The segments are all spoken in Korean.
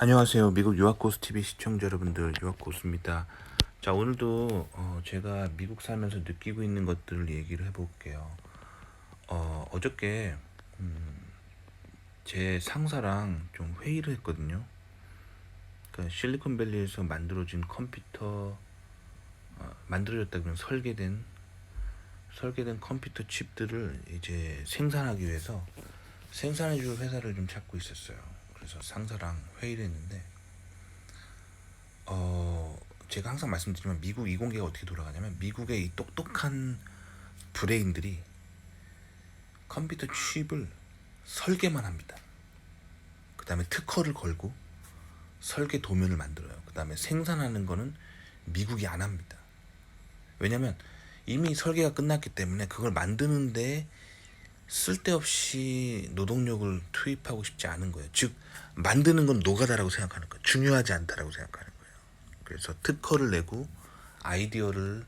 안녕하세요. 미국 유학고수 TV 시청자 여러분들, 유학고수입니다. 자, 오늘도 제가 미국 살면서 느끼고 있는 것들을 얘기를 해볼게요. 어저께 제 상사랑 좀 회의를 했거든요. 그러니까 실리콘밸리에서 만들어진 컴퓨터, 만들어졌다 그러면 설계된 컴퓨터 칩들을 이제 생산하기 위해서 생산해줄 회사를 좀 찾고 있었어요. 그래서 상사랑 회의를 했는데 제가 항상 말씀드리지만 미국 이공계가 어떻게 돌아가냐면, 미국의 이 똑똑한 브레인들이 컴퓨터 칩을 설계만 합니다. 그 다음에 특허를 걸고 설계 도면을 만들어요. 그 다음에 생산하는 거는 미국이 안 합니다. 왜냐면 이미 설계가 끝났기 때문에 그걸 만드는데 쓸데없이 노동력을 투입하고 싶지 않은 거예요. 즉, 만드는 건 노가다라고 생각하는 거예요. 중요하지 않다라고 생각하는 거예요. 그래서 특허를 내고 아이디어를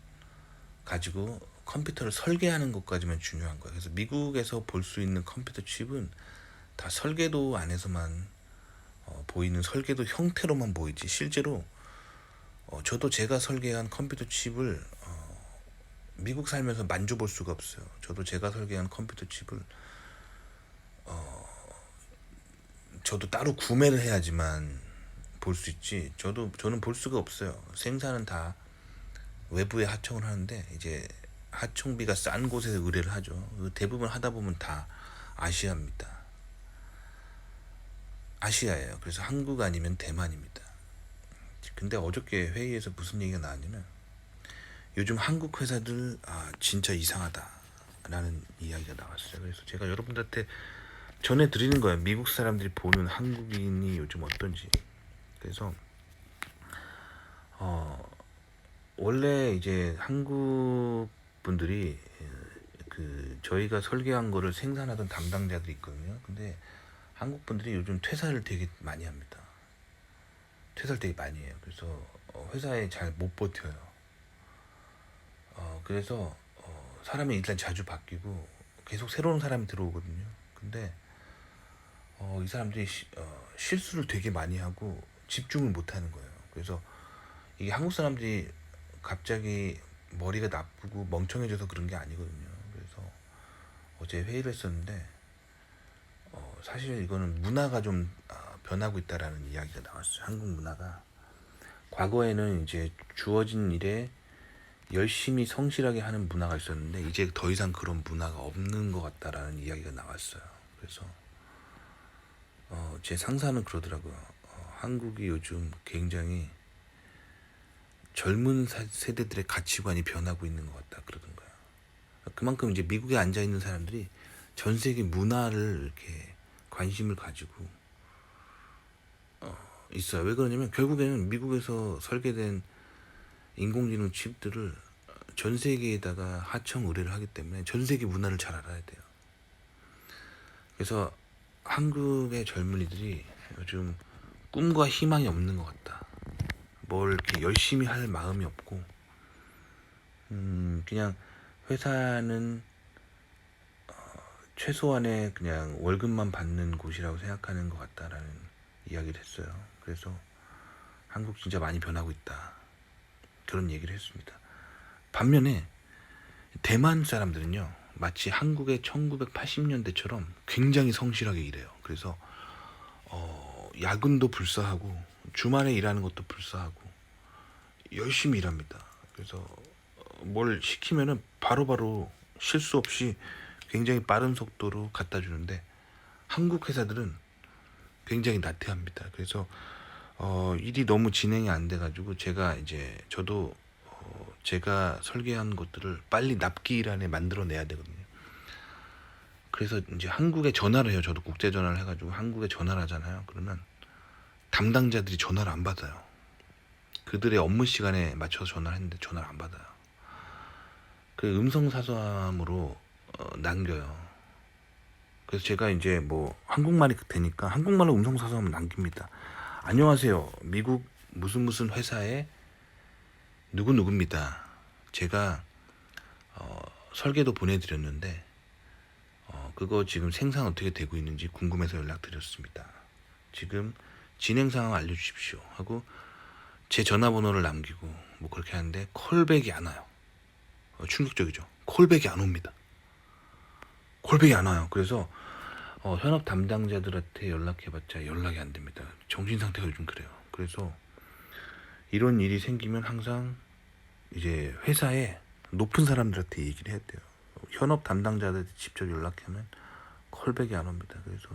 가지고 컴퓨터를 설계하는 것까지만 중요한 거예요. 그래서 미국에서 볼 수 있는 컴퓨터 칩은 다 설계도 안에서만 보이는 설계도 형태로만 보이지, 실제로 저도 제가 설계한 컴퓨터 칩을 미국 살면서 만져볼 수가 없어요. 저도 제가 설계한 컴퓨터 칩을 저도 따로 구매를 해야지만 볼 수 있지, 저는 볼 수가 없어요. 생산은 다 외부에 하청을 하는데, 이제 하청비가 싼 곳에서 의뢰를 하죠. 대부분 하다 보면 다 아시아입니다. 아시아예요. 그래서 한국 아니면 대만입니다. 근데 어저께 회의에서 무슨 얘기가 나왔냐면, 요즘 한국 회사들 진짜 이상하다 라는 이야기가 나왔어요. 그래서 제가 여러분들한테 전해드리는 거예요. 미국 사람들이 보는 한국인이 요즘 어떤지. 그래서 원래 이제 한국 분들이 저희가 설계한 거를 생산하던 담당자들이 있거든요. 근데 한국 분들이 요즘 퇴사를 되게 많이 합니다. 퇴사를 되게 많이 해요. 그래서 회사에 잘 못 버텨요. 그래서 사람이 일단 자주 바뀌고 계속 새로운 사람이 들어오거든요. 근데 이 사람들이 실수를 되게 많이 하고 집중을 못 하는 거예요. 그래서 이게 한국 사람들이 갑자기 머리가 나쁘고 멍청해져서 그런 게 아니거든요. 그래서 어제 회의를 했었는데 사실 이거는 문화가 좀 변하고 있다라는 이야기가 나왔어요. 한국 문화가 과거에는 이제 주어진 일에 열심히 성실하게 하는 문화가 있었는데, 이제 더 이상 그런 문화가 없는 것 같다라는 이야기가 나왔어요. 그래서 제 상사는 그러더라고요. 한국이 요즘 굉장히 젊은 세대들의 가치관이 변하고 있는 것 같다 그러던가요. 그만큼 이제 미국에 앉아 있는 사람들이 전 세계 문화를 이렇게 관심을 가지고 있어요. 왜 그러냐면 결국에는 미국에서 설계된 인공지능 칩들을 전 세계에다가 하청 의뢰를 하기 때문에 전 세계 문화를 잘 알아야 돼요. 그래서 한국의 젊은이들이 요즘 꿈과 희망이 없는 것 같다. 뭘 이렇게 열심히 할 마음이 없고, 그냥 회사는 최소한의 그냥 월급만 받는 곳이라고 생각하는 것 같다라는 이야기를 했어요. 그래서 한국 진짜 많이 변하고 있다, 그런 얘기를 했습니다. 반면에 대만 사람들은요, 마치 한국의 1980년대처럼 굉장히 성실하게 일해요. 그래서 야근도 불사하고 주말에 일하는 것도 불사하고 열심히 일합니다. 그래서 뭘 시키면은 바로바로 실수 없이 굉장히 빠른 속도로 갖다 주는데, 한국 회사들은 굉장히 나태합니다. 그래서 일이 너무 진행이 안 돼가지고 저도 제가 설계한 것들을 빨리 납기일 안에 만들어내야 되거든요. 그래서 이제 한국에 전화를 해요. 저도 국제 전화를 해가지고 한국에 전화를 하잖아요. 그러면 담당자들이 전화를 안 받아요. 그들의 업무 시간에 맞춰서 전화를 했는데 전화를 안 받아요. 그 음성 사서함으로 남겨요. 그래서 제가 이제 뭐 한국말이 되니까 한국말로 음성 사서함을 남깁니다. 안녕하세요. 미국 무슨 회사의 누구누구입니다. 제가 설계도 보내드렸는데 그거 지금 생산 어떻게 되고 있는지 궁금해서 연락드렸습니다. 지금 진행 상황 알려주십시오 하고 제 전화번호를 남기고 뭐 그렇게 하는데 콜백이 안 와요. 충격적이죠. 콜백이 안 옵니다. 콜백이 안 와요. 그래서 현업 담당자들한테 연락해봤자 연락이 안 됩니다. 정신 상태가 요즘 그래요. 그래서 이런 일이 생기면 항상 이제 회사에 높은 사람들한테 얘기를 해야 돼요. 현업 담당자들한테 직접 연락하면 콜백이 안 옵니다. 그래서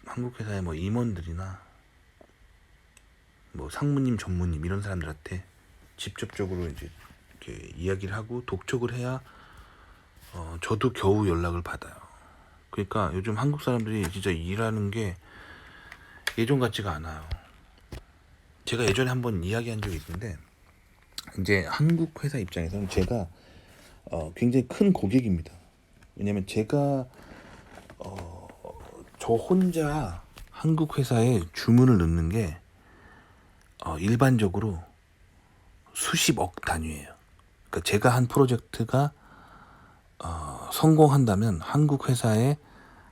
한국 회사의 뭐 임원들이나 뭐 상무님, 전무님 이런 사람들한테 직접적으로 이제 이렇게 이야기를 하고 독촉을 해야 저도 겨우 연락을 받아요. 그러니까 요즘 한국 사람들이 진짜 일하는 게 예전 같지가 않아요. 제가 예전에 한번 이야기한 적이 있는데 이제 한국 회사 입장에서는 제가 굉장히 큰 고객입니다. 왜냐면 제가 저 혼자 한국 회사에 주문을 넣는 게 일반적으로 수십억 단위예요. 그러니까 제가 한 프로젝트가 성공한다면 한국 회사의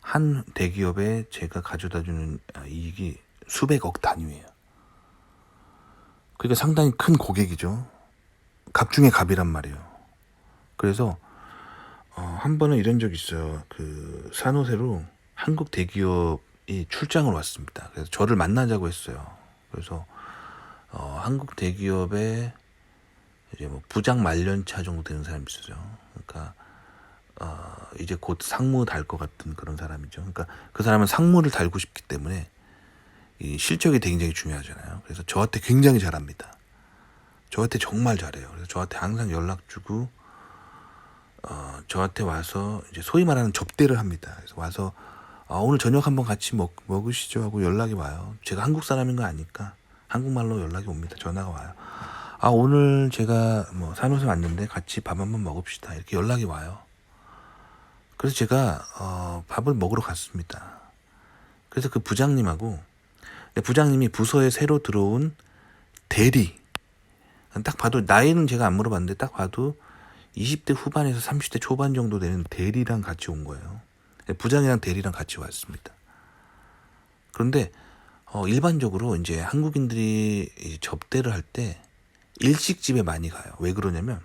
한 대기업에 제가 가져다주는 이익이 수백억 단위예요. 그러니까 상당히 큰 고객이죠. 갑 중에 갑이란 말이에요. 그래서 한 번은 이런 적이 있어요. 그 산호세로 한국 대기업이 출장을 왔습니다. 그래서 저를 만나자고 했어요. 그래서 한국 대기업에 이제 뭐 부장 말년차 정도 되는 사람이 있어요. 그러니까 이제 곧 상무 달 것 같은 그런 사람이죠. 그러니까 그 사람은 상무를 달고 싶기 때문에 이 실적이 굉장히 중요하잖아요. 그래서 저한테 굉장히 잘합니다. 저한테 정말 잘해요. 그래서 저한테 항상 연락 주고 저한테 와서 이제 소위 말하는 접대를 합니다. 그래서 와서 오늘 저녁 한번 같이 먹으시죠 하고 연락이 와요. 제가 한국 사람인 거 아니까 한국말로 연락이 옵니다. 전화가 와요. 오늘 제가 뭐 산호세 왔는데 같이 밥 한번 먹읍시다. 이렇게 연락이 와요. 그래서 제가 밥을 먹으러 갔습니다. 그래서 그 부장님하고 부장님이 부서에 새로 들어온 대리, 딱 봐도 나이는 제가 안 물어봤는데 딱 봐도 20대 후반에서 30대 초반 정도 되는 대리랑 같이 온 거예요. 부장이랑 대리랑 같이 왔습니다. 그런데 일반적으로 이제 한국인들이 접대를 할 때 일식집에 많이 가요. 왜 그러냐면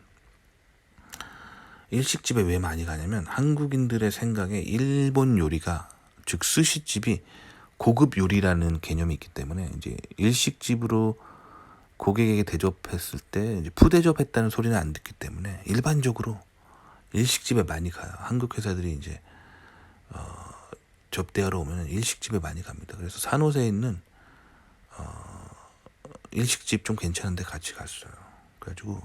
일식집에 왜 많이 가냐면 한국인들의 생각에 일본 요리가 즉 스시집이 고급 요리라는 개념이 있기 때문에 이제 일식집으로 고객에게 대접했을 때 이제 푸대접했다는 소리는 안 듣기 때문에 일반적으로 일식집에 많이 가요. 한국 회사들이 이제 접대하러 오면 일식집에 많이 갑니다. 그래서 산호세에 있는 일식집 좀 괜찮은데 같이 갔어요. 그래가지고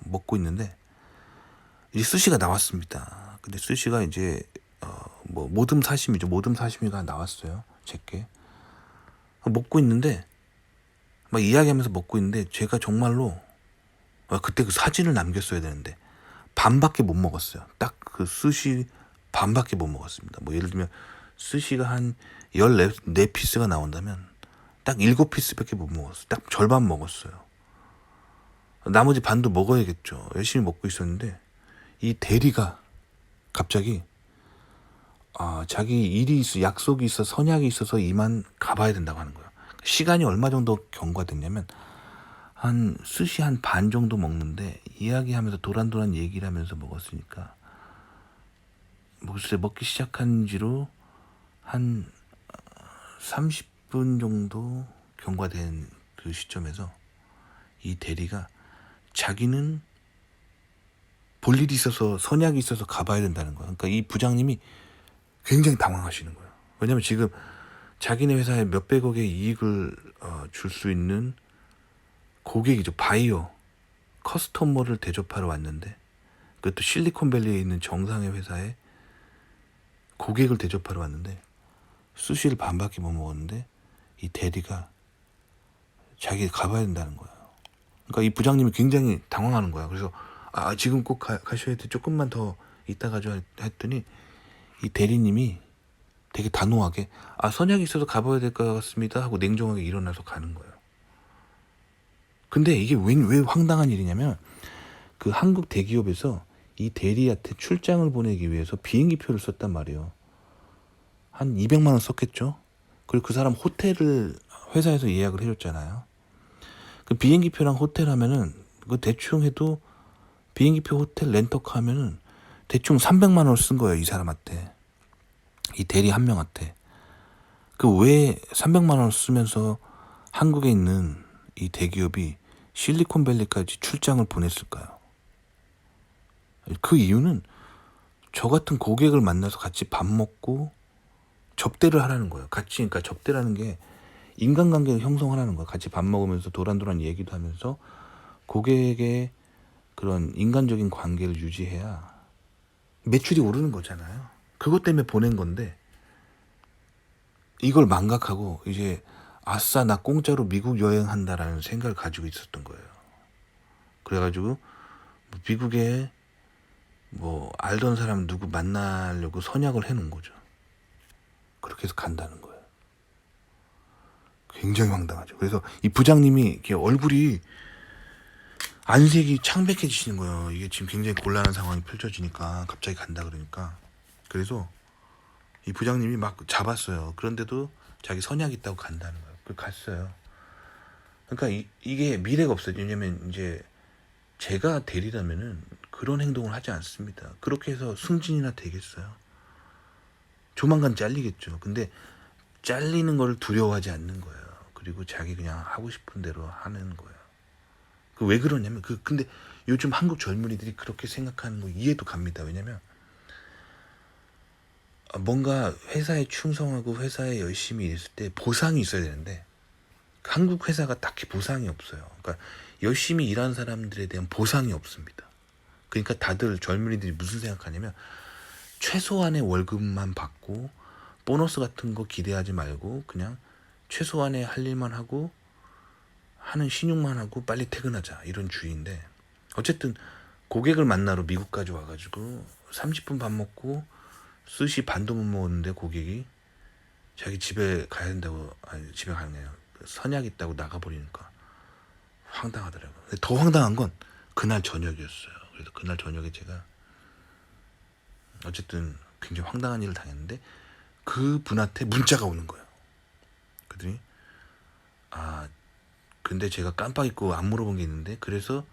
먹고 있는데 이제 스시가 나왔습니다. 근데 스시가 이제 뭐 모듬 사시미죠. 모듬 사시미가 나왔어요. 제게 먹고 있는데 막 이야기하면서 먹고 있는데 제가 정말로 그때 그 사진을 남겼어야 되는데 반밖에 못 먹었어요. 딱 그 스시 반밖에 못 먹었습니다. 뭐 예를 들면 스시가 한 14피스가 나온다면 딱 7피스밖에 못 먹었어요. 딱 절반 먹었어요. 나머지 반도 먹어야겠죠. 열심히 먹고 있었는데 이 대리가 갑자기 자기 일이 있어, 약속이 있어, 선약이 있어서 이만 가봐야 된다고 하는 거예요. 시간이 얼마 정도 경과됐냐면 한 스시 한 반 정도 먹는데 이야기하면서 도란도란 얘기를 하면서 먹었으니까 글쎄 먹기 시작한 지로 한 30분 정도 경과된 그 시점에서 이 대리가 자기는 볼 일이 있어서 선약이 있어서 가봐야 된다는 거예요. 그러니까 이 부장님이 굉장히 당황하시는 거예요. 왜냐면 지금 자기네 회사에 몇백억의 이익을 줄 수 있는 고객이죠. 바이어, 커스터머를 대접하러 왔는데 그것도 실리콘밸리에 있는 정상의 회사에 고객을 대접하러 왔는데 스시를 반밖에 못 먹었는데 이 대리가 자기 가봐야 된다는 거예요. 그러니까 이 부장님이 굉장히 당황하는 거야. 그래서 지금 꼭 가셔야 돼. 조금만 더 이따 가죠 했더니 이 대리님이 되게 단호하게 선약이 있어서 가봐야 될 것 같습니다 하고 냉정하게 일어나서 가는 거예요. 근데 이게 왜 황당한 일이냐면 그 한국 대기업에서 이 대리한테 출장을 보내기 위해서 비행기표를 썼단 말이에요. 한 200만 원 썼겠죠. 그리고 그 사람 호텔을 회사에서 예약을 해줬잖아요. 그 비행기표랑 호텔 하면은 그 대충 해도 비행기표 호텔 렌터카 하면은 대충 300만 원을 쓴 거예요. 이 사람한테. 이 대리 한 명한테. 그 왜 300만 원을 쓰면서 한국에 있는 이 대기업이 실리콘밸리까지 출장을 보냈을까요? 그 이유는 저 같은 고객을 만나서 같이 밥 먹고 접대를 하라는 거예요. 같이, 그러니까 접대라는 게 인간관계를 형성하라는 거예요. 같이 밥 먹으면서 도란도란 얘기도 하면서 고객의 그런 인간적인 관계를 유지해야 매출이 오르는 거잖아요. 그것 때문에 보낸 건데 이걸 망각하고 이제 아싸 나 공짜로 미국 여행한다라는 생각을 가지고 있었던 거예요. 그래가지고 미국에 뭐 알던 사람 누구 만나려고 선약을 해놓은 거죠. 그렇게 해서 간다는 거예요. 굉장히 황당하죠. 그래서 이 부장님이 이렇게 얼굴이 안색이 창백해지시는 거예요. 이게 지금 굉장히 곤란한 상황이 펼쳐지니까 갑자기 간다 그러니까. 그래서 이 부장님이 막 잡았어요. 그런데도 자기 선약이 있다고 간다는 거예요. 그 갔어요. 그러니까 이게 미래가 없어요. 왜냐면 이제 제가 대리라면은 그런 행동을 하지 않습니다. 그렇게 해서 승진이나 되겠어요. 조만간 잘리겠죠. 근데 잘리는 걸 두려워하지 않는 거예요. 그리고 자기 그냥 하고 싶은 대로 하는 거예요. 그 왜 그러냐면 근데 요즘 한국 젊은이들이 그렇게 생각하는 거 이해도 갑니다. 왜냐면 뭔가 회사에 충성하고 회사에 열심히 일했을 때 보상이 있어야 되는데 한국 회사가 딱히 보상이 없어요. 그러니까 열심히 일한 사람들에 대한 보상이 없습니다. 그러니까 다들 젊은이들이 무슨 생각하냐면 최소한의 월급만 받고 보너스 같은 거 기대하지 말고 그냥 최소한의 할 일만 하고 하는 신용만 하고 빨리 퇴근하자 이런 주의인데 어쨌든 고객을 만나러 미국까지 와가지고 30분 밥 먹고 스시 반도 못 먹었는데 고객이 자기 집에 가야 된다고 아니 집에 가는 게 아니라 선약 있다고 나가버리니까 황당하더라고요. 근데 더 황당한 건 그날 저녁이었어요. 그래서 그날 저녁에 제가 어쨌든 굉장히 황당한 일을 당했는데 그 분한테 문자가 오는 거예요. 그랬더니 근데 제가 깜빡 잊고 안 물어본 게 있는데 그래서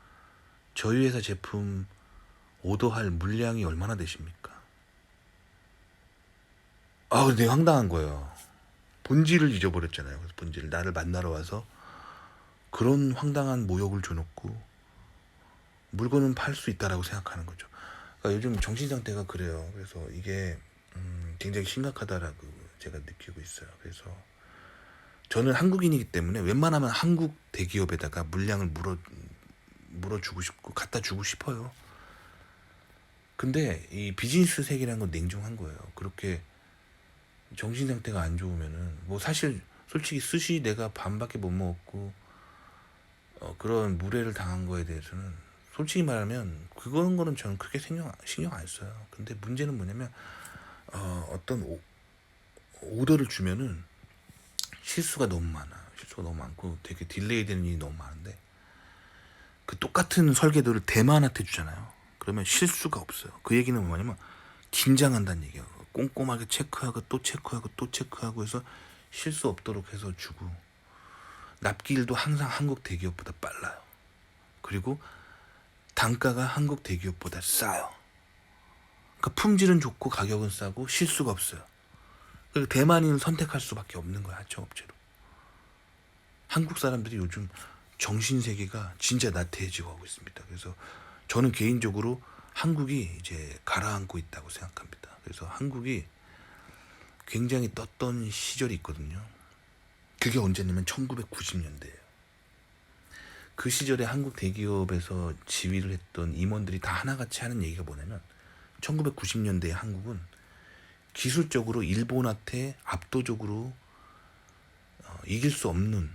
저희 회사 제품 오더할 물량이 얼마나 되십니까? 근데 황당한 거예요. 본질을 잊어버렸잖아요. 그래서 본질 나를 만나러 와서 그런 황당한 모욕을 줘놓고 물건은 팔 수 있다라고 생각하는 거죠. 그러니까 요즘 정신 상태가 그래요. 그래서 이게 굉장히 심각하다라고 제가 느끼고 있어요. 그래서 저는 한국인이기 때문에 웬만하면 한국 대기업에다가 물량을 물어주고 싶고 갖다 주고 싶어요. 근데 이 비즈니스 세계라는 건 냉정한 거예요. 그렇게 정신 상태가 안 좋으면은 뭐 사실 솔직히 스시 내가 반밖에 못 먹었고 그런 무례를 당한 거에 대해서는 솔직히 말하면 그런 거는 저는 크게 신경 안 써요. 근데 문제는 뭐냐면 어떤 오더를 주면은 실수가 너무 많고 되게 딜레이 되는 일이 너무 많은데 그 똑같은 설계도를 대만한테 주잖아요. 그러면 실수가 없어요. 그 얘기는 뭐냐면 긴장한다는 얘기예요. 꼼꼼하게 체크하고 또 체크하고 또 체크하고 해서 실수 없도록 해서 주고 납기일도 항상 한국 대기업보다 빨라요. 그리고 단가가 한국 대기업보다 싸요. 그러니까 품질은 좋고 가격은 싸고 실수가 없어요. 그리고 대만인을 선택할 수밖에 없는 거야. 하청업체로. 한국 사람들이 요즘 정신세계가 진짜 나태해지고 하고 있습니다. 그래서 저는 개인적으로 한국이 이제 가라앉고 있다고 생각합니다. 그래서 한국이 굉장히 떴던 시절이 있거든요. 그게 언제냐면 1990년대예요. 그 시절에 한국 대기업에서 지휘를 했던 임원들이 다 하나같이 하는 얘기가 뭐냐면 1990년대의 한국은 기술적으로 일본한테 압도적으로 이길 수 없는,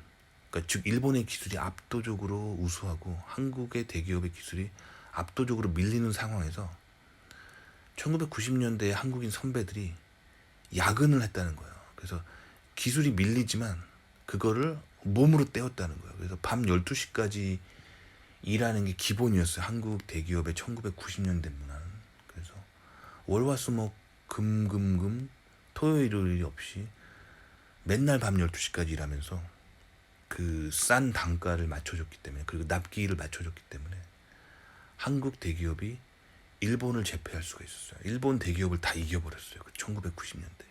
그러니까 즉 일본의 기술이 압도적으로 우수하고 한국의 대기업의 기술이 압도적으로 밀리는 상황에서 1990년대에 한국인 선배들이 야근을 했다는 거예요. 그래서 기술이 밀리지만 그거를 몸으로 때웠다는 거예요. 그래서 밤 12시까지 일하는 게 기본이었어요. 한국 대기업의 1990년대 문화는. 그래서 월화수목 금금금 토요일 일요일이 없이 맨날 밤 12시까지 일하면서 그 싼 단가를 맞춰줬기 때문에, 그리고 납기를 맞춰줬기 때문에 한국 대기업이 일본을 제패할 수가 있었어요. 일본 대기업을 다 이겨버렸어요. 그 1990년대.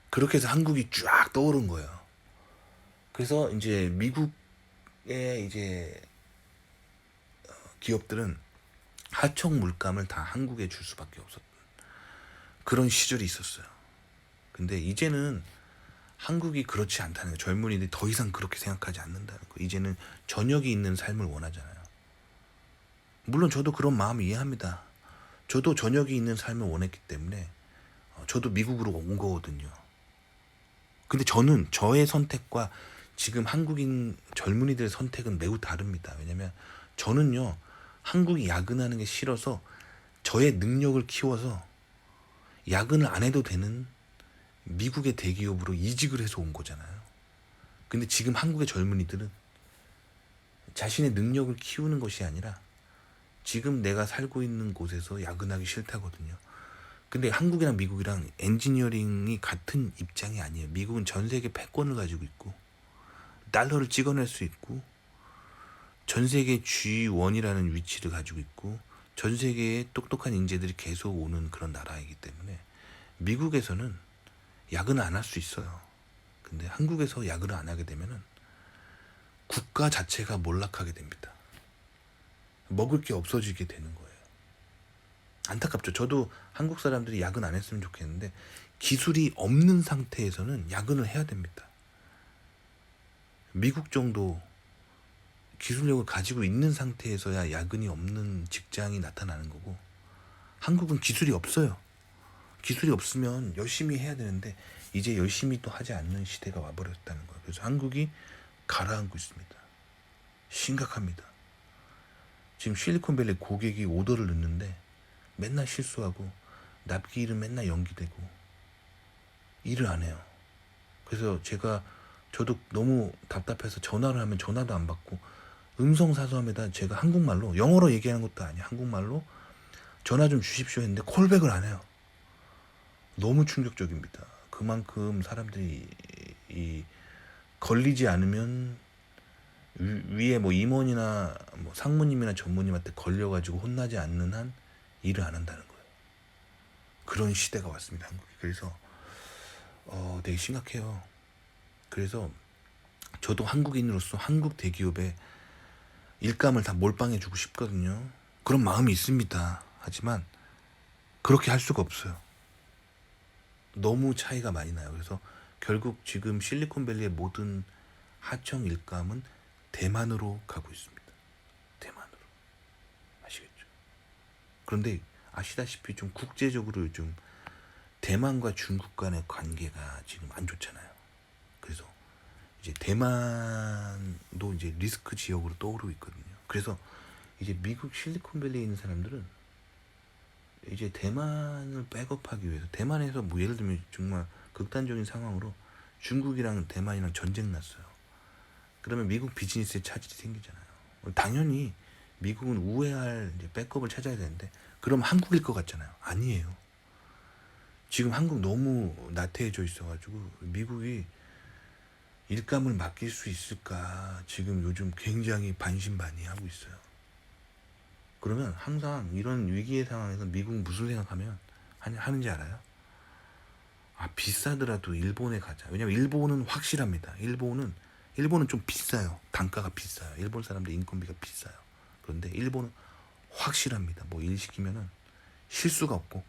그렇게 해서 한국이 쫙 떠오른 거예요. 그래서 이제 미국의 이제 기업들은 하청 물감을 다 한국에 줄 수밖에 없었던 그런 시절이 있었어요. 근데 이제는 한국이 그렇지 않다는 거예요. 젊은이들이 더 이상 그렇게 생각하지 않는다는 거. 이제는 저녁이 있는 삶을 원하잖아요. 물론 저도 그런 마음 이해합니다. 저도 저녁이 있는 삶을 원했기 때문에 저도 미국으로 온 거거든요. 근데 저는 저의 선택과 지금 한국인 젊은이들의 선택은 매우 다릅니다. 왜냐면 저는요, 한국이 야근하는 게 싫어서 저의 능력을 키워서 야근을 안 해도 되는 미국의 대기업으로 이직을 해서 온 거잖아요. 근데 지금 한국의 젊은이들은 자신의 능력을 키우는 것이 아니라 지금 내가 살고 있는 곳에서 야근하기 싫다거든요. 근데 한국이랑 미국이랑 엔지니어링이 같은 입장이 아니에요. 미국은 전 세계 패권을 가지고 있고 달러를 찍어낼 수 있고 전 세계 G1이라는 위치를 가지고 있고 전 세계에 똑똑한 인재들이 계속 오는 그런 나라이기 때문에 미국에서는 야근을 안 할 수 있어요. 근데 한국에서 야근을 안 하게 되면은 국가 자체가 몰락하게 됩니다. 먹을 게 없어지게 되는 거예요. 안타깝죠. 저도 한국 사람들이 야근 안 했으면 좋겠는데 기술이 없는 상태에서는 야근을 해야 됩니다. 미국 정도 기술력을 가지고 있는 상태에서야 야근이 없는 직장이 나타나는 거고, 한국은 기술이 없어요. 기술이 없으면 열심히 해야 되는데 이제 열심히 또 하지 않는 시대가 와버렸다는 거예요. 그래서 한국이 가라앉고 있습니다. 심각합니다. 지금 실리콘밸리 고객이 오더를 넣는데 맨날 실수하고 납기일은 맨날 연기되고 일을 안 해요. 그래서 저도 너무 답답해서 전화를 하면 전화도 안 받고 음성사서함에다 제가 한국말로, 영어로 얘기하는 것도 아니야, 한국말로 전화 좀 주십시오 했는데 콜백을 안 해요. 너무 충격적입니다. 그만큼 사람들이 걸리지 않으면 위에 뭐 임원이나 뭐 상무님이나 전무님한테 걸려가지고 혼나지 않는 한 일을 안 한다는 거예요. 그런 시대가 왔습니다, 한국이. 그래서 되게 심각해요. 그래서 저도 한국인으로서 한국 대기업에 일감을 다 몰빵해주고 싶거든요. 그런 마음이 있습니다. 하지만 그렇게 할 수가 없어요. 너무 차이가 많이 나요. 그래서 결국 지금 실리콘밸리의 모든 하청 일감은 대만으로 가고 있습니다. 대만으로. 아시겠죠? 그런데 아시다시피 좀 국제적으로 요즘 대만과 중국 간의 관계가 지금 안 좋잖아요. 그래서 이제 대만도 이제 리스크 지역으로 떠오르고 있거든요. 그래서 이제 미국 실리콘밸리에 있는 사람들은 이제 대만을 백업하기 위해서, 대만에서 뭐 예를 들면 정말 극단적인 상황으로 중국이랑 대만이랑 전쟁 났어요. 그러면 미국 비즈니스에 차질이 생기잖아요. 당연히 미국은 우회할 이제 백업을 찾아야 되는데 그럼 한국일 것 같잖아요. 아니에요. 지금 한국 너무 나태해져 있어가지고 미국이 일감을 맡길 수 있을까 지금 요즘 굉장히 반신반의하고 있어요. 그러면 항상 이런 위기의 상황에서 미국 무슨 생각하면 하는지 알아요? 아, 비싸더라도 일본에 가자. 왜냐면 일본은 확실합니다. 일본은 좀 비싸요. 단가가 비싸요. 일본 사람들 인건비가 비싸요. 그런데 일본은 확실합니다. 뭐 일 시키면은 실수가 없고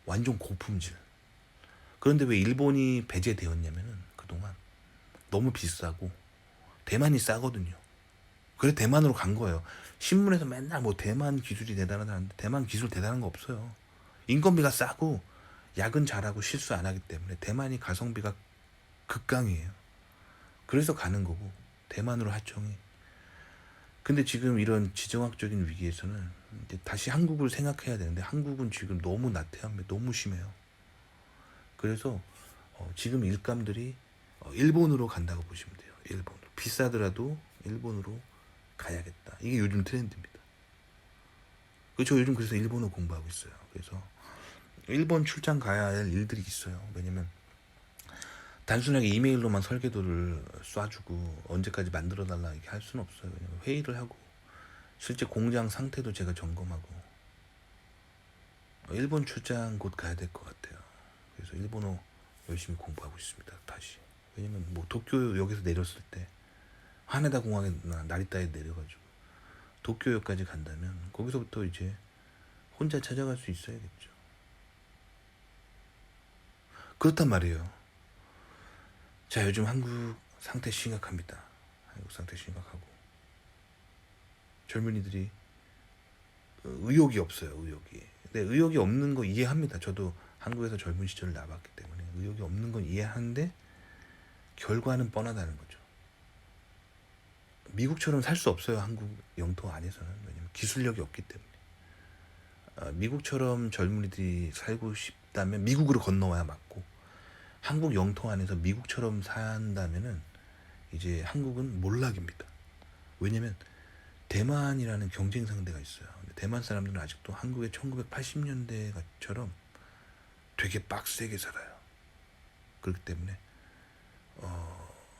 완전 고품질. 그런데 왜 일본이 배제되었냐면은 그동안 너무 비싸고 대만이 싸거든요. 그래서 대만으로 간 거예요. 신문에서 맨날 뭐 대만 기술이 대단하다는데 대만 기술 대단한 거 없어요. 인건비가 싸고 야근 잘하고 실수 안 하기 때문에 대만이 가성비가 극강이에요. 그래서 가는 거고 대만으로 하청이. 근데 지금 이런 지정학적인 위기에서는 이제 다시 한국을 생각해야 되는데 한국은 지금 너무 나태합니다. 너무 심해요. 그래서 지금 일감들이 일본으로 간다고 보시면 돼요. 일본으로. 비싸더라도 일본으로 가야겠다. 이게 요즘 트렌드입니다. 저 요즘 그래서 일본어 공부하고 있어요. 그래서 일본 출장 가야 할 일들이 있어요. 왜냐면 단순하게 이메일로만 설계도를 쏴주고 언제까지 만들어달라 이렇게 할 수는 없어요. 왜냐면 회의를 하고 실제 공장 상태도 제가 점검하고 일본 출장 곧 가야 될 것 같아요. 그래서 일본어 열심히 공부하고 있습니다. 다시. 왜냐면 뭐 도쿄역에서 내렸을 때 하네다 공항에 나리타에 내려가지고 도쿄역까지 간다면 거기서부터 이제 혼자 찾아갈 수 있어야겠죠. 그렇단 말이에요. 자, 요즘 한국 상태 심각합니다. 한국 상태 심각하고 젊은이들이 의욕이 없어요. 의욕이. 근데 의욕이 없는 거 이해합니다. 저도 한국에서 젊은 시절을 나봤기 때문에 의욕이 없는 건 이해하는데 결과는 뻔하다는 거죠. 미국처럼 살 수 없어요. 한국 영토 안에서는. 왜냐면 기술력이 없기 때문에. 미국처럼 젊은이들이 살고 싶다면 미국으로 건너와야 맞고, 한국 영토 안에서 미국처럼 산다면은 이제 한국은 몰락입니다. 왜냐면 대만이라는 경쟁 상대가 있어요. 근데 대만 사람들은 아직도 한국의 1980년대처럼 되게 빡세게 살아요. 그렇기 때문에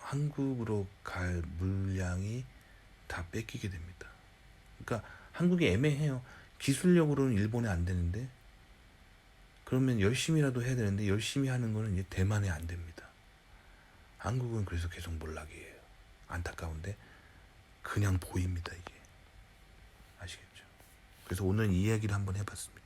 한국으로 갈 물량이 다 뺏기게 됩니다. 그러니까 한국이 애매해요. 기술력으로는 일본에 안 되는데, 그러면 열심히라도 해야 되는데 열심히 하는 거는 이제 대만에 안 됩니다. 한국은 그래서 계속 몰락이에요. 안타까운데 그냥 보입니다, 이게. 아시겠죠? 그래서 오늘 이 이야기를 한번 해봤습니다.